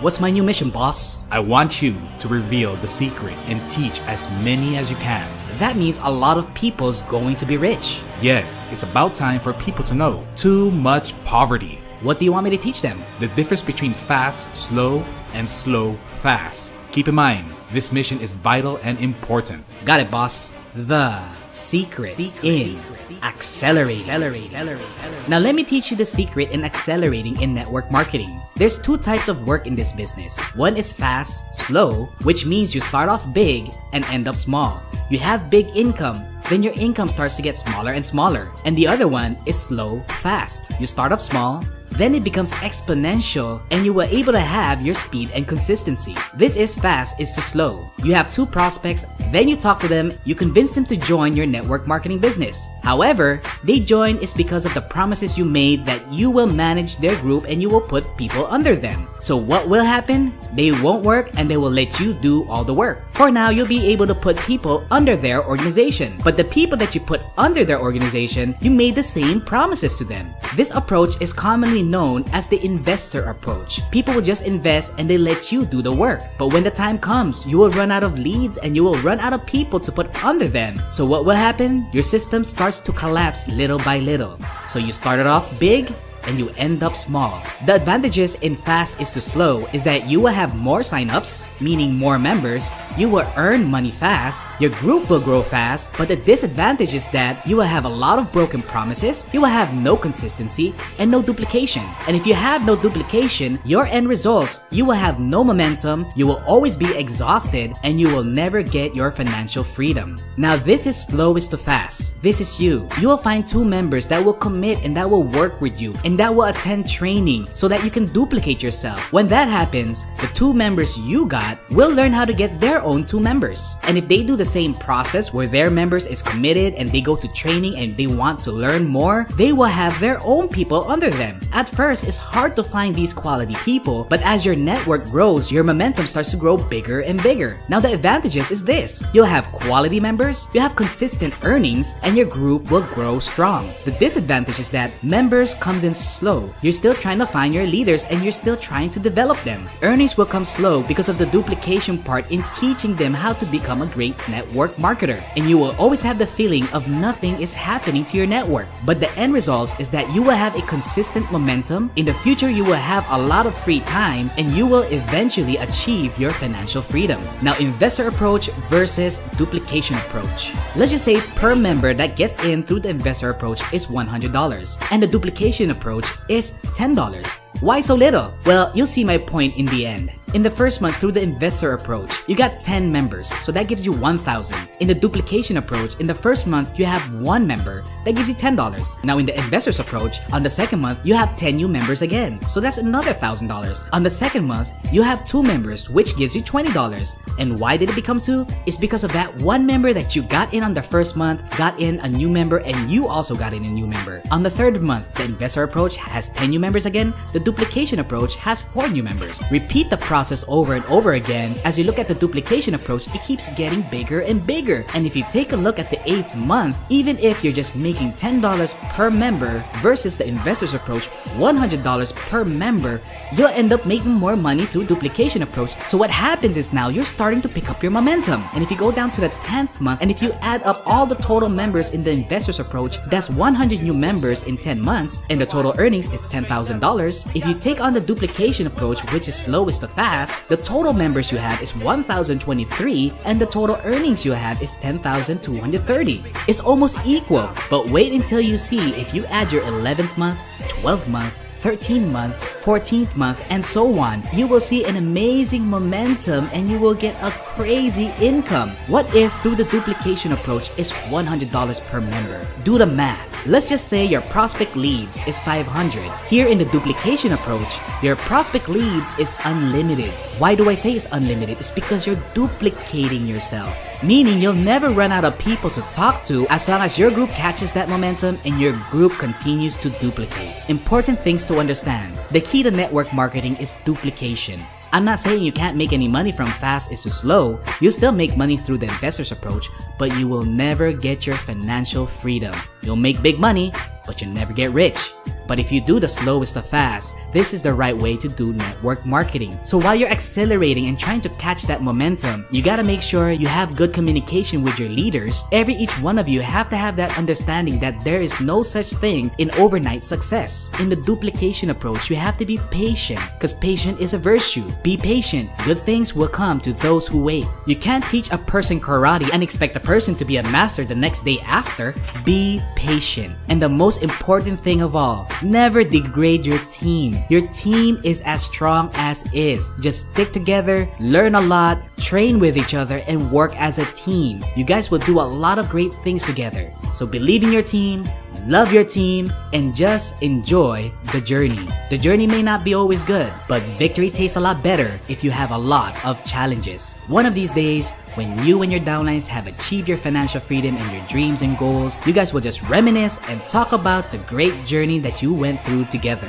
What's my new mission, boss? I want you to reveal the secret and teach as many as you can. That means a lot of people's going to be rich. Yes, it's about time for people to know. Too much poverty. What do you want me to teach them? The difference between fast, slow, and slow, fast. Keep in mind, this mission is vital and important. Got it, boss. The secret in accelerating. Now let me teach you the secret in accelerating in network marketing. There's two types of work in this business. One is fast, slow, which means you start off big and end up small. You have big income, then your income starts to get smaller and smaller. And the other one is slow, fast. You start off small, then it becomes exponential and you were able to have your speed and consistency. This is fast is to slow. You have two prospects, then you talk to them, you convince them to join your network marketing business. However, they join is because of the promises you made that you will manage their group and you will put people under them. So what will happen? They won't work and they will let you do all the work. For now, you'll be able to put people under their organization. But the people that you put under their organization, you made the same promises to them. This approach is commonly known as the investor approach. People will just invest and they let you do the work. But when the time comes, you will run out of leads and you will run out of people to put under them. So what will happen? Your system starts to collapse little by little. So you started off big and you end up small. The advantages in fast is to slow is that you will have more signups, meaning more members, you will earn money fast, your group will grow fast, but the disadvantage is that you will have a lot of broken promises, you will have no consistency, and no duplication. And if you have no duplication, your end results, you will have no momentum, you will always be exhausted, and you will never get your financial freedom. Now this is slow is to fast. This is you. You will find two members that will commit and that will work with you and that will attend training so that you can duplicate yourself. When that happens, the two members you got will learn how to get their own two members. And if they do the same process where their members is committed and they go to training and they want to learn more, they will have their own people under them. At first, it's hard to find these quality people, but as your network grows, your momentum starts to grow bigger and bigger. Now the advantages is this: you'll have quality members, you have consistent earnings, and your group will grow strong. The disadvantage is that members comes in slow. You're still trying to find your leaders and you're still trying to develop them. Earnings will come slow because of the duplication part in teaching them how to become a great network marketer. And you will always have the feeling of nothing is happening to your network. But the end result is that you will have a consistent momentum. In the future, you will have a lot of free time and you will eventually achieve your financial freedom. Now, investor approach versus duplication approach. Let's just say per member that gets in through the investor approach is $100 and the duplication approach is $10. Why so little? Well, you'll see my point in the end. In the first month through the investor approach, you got 10 members, so that gives you $1,000. In the duplication approach, in the first month, you have 1 member, that gives you $10. Now in the investor's approach, on the second month, you have 10 new members again, so that's another $1,000. On the second month, you have 2 members, which gives you $20. And why did it become 2? It's because of that 1 member that you got in on the first month, got in a new member, and you also got in a new member. On the third month, the investor approach has 10 new members again, the duplication approach has 4 new members. Repeat the process over and over again. As you look at the duplication approach, it keeps getting bigger and bigger. And if you take a look at the 8th month, even if you're just making $10 per member versus the investor's approach, $100 per member, you'll end up making more money through duplication approach. So what happens is now you're starting to pick up your momentum. And if you go down to the 10th month, and if you add up all the total members in the investor's approach, that's 100 new members in 10 months, and the total earnings is $10,000. If you take on the duplication approach, which is slowest to fast, the total members you have is 1,023 and the total earnings you have is 10,230. It's almost equal, but wait until you see if you add your 11th month, 12th month, 13th month, 14th month, and so on. You will see an amazing momentum and you will get a crazy income. What if through the duplication approach is $100 per member? Do the math. Let's just say your prospect leads is 500. Here in the duplication approach, your prospect leads is unlimited. Why do I say it's unlimited? It's because you're duplicating yourself. Meaning you'll never run out of people to talk to as long as your group catches that momentum and your group continues to duplicate. Important things to understand. The key to network marketing is duplication. I'm not saying you can't make any money from fast is to slow. You'll still make money through the investor's approach, but you will never get your financial freedom. You'll make big money, but you'll never get rich. But if you do the slowest of fast, this is the right way to do network marketing. So while you're accelerating and trying to catch that momentum, you gotta make sure you have good communication with your leaders. Each one of you have to have that understanding that there is no such thing in overnight success. In the duplication approach, you have to be patient, because patient is a virtue. Be patient. Good things will come to those who wait. You can't teach a person karate and expect a person to be a master the next day after. Be patient. And the most important thing of all, never degrade your team. Your team is as strong as is. Just stick together, learn a lot, train with each other, and work as a team. You guys will do a lot of great things together. So believe in your team, love your team, and just enjoy the journey. The journey may not be always good, but victory tastes a lot better if you have a lot of challenges. One of these days, when you and your downlines have achieved your financial freedom and your dreams and goals, you guys will just reminisce and talk about the great journey that you went through together.